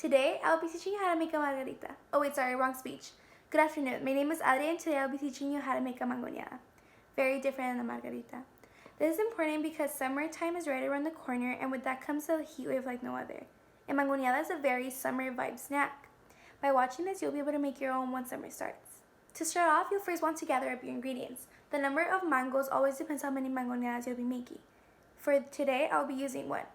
Today, I'll be teaching you how to make a margarita. Oh wait, sorry, wrong speech. Good afternoon, my name is Adri and today I'll be teaching you how to make a mangonada. Very different than a margarita. This is important because summertime is right around the corner and with that comes a heat wave like no other. And mangonada is a very summer vibe snack. By watching this, you'll be able to make your own once summer starts. To start off, you'll first want to gather up your ingredients. The number of mangoes always depends how many mangonadas you'll be making. For today, I'll be using one.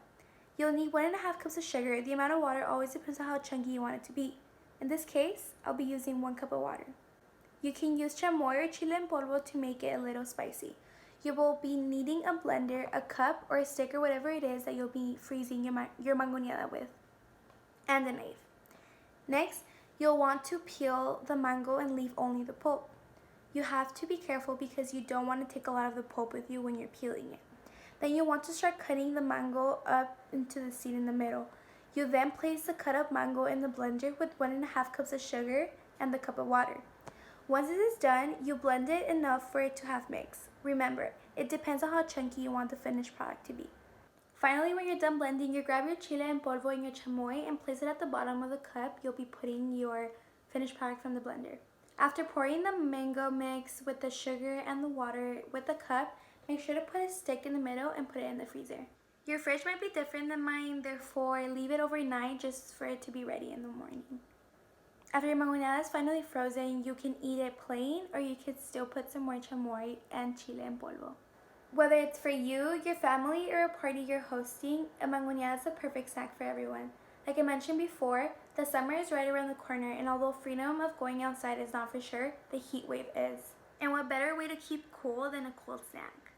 You'll need 1.5 cups of sugar. The amount of water always depends on how chunky you want it to be. In this case, I'll be using 1 cup of water. You can use chamoy or chile en polvo to make it a little spicy. You will be needing a blender, a cup, or a stick or whatever it is that you'll be freezing your mangonada with, and a knife. Next, you'll want to peel the mango and leave only the pulp. You have to be careful because you don't want to take a lot of the pulp with you when you're peeling it. Then you'll want to start cutting the mango up into the seed in the middle. You then place the cut up mango in the blender with 1.5 cups of sugar and the cup of water. Once it is done, you blend it enough for it to have mix. Remember, it depends on how chunky you want the finished product to be. Finally, when you're done blending, you grab your chile en polvo and your chamoy and place it at the bottom of the cup. You'll be putting your finished product from the blender. After pouring the mango mix with the sugar and the water with the cup, make sure to put a stick in the middle and put it in the freezer. Your fridge might be different than mine, therefore leave it overnight just for it to be ready in the morning. After your mangonada is finally frozen, you can eat it plain or you could still put some more chamoy and chile en polvo. Whether it's for you, your family, or a party you're hosting, a mangonada is a perfect snack for everyone. Like I mentioned before, the summer is right around the corner, and although freedom of going outside is not for sure, the heat wave is. And what better way to keep cool than a cold snack?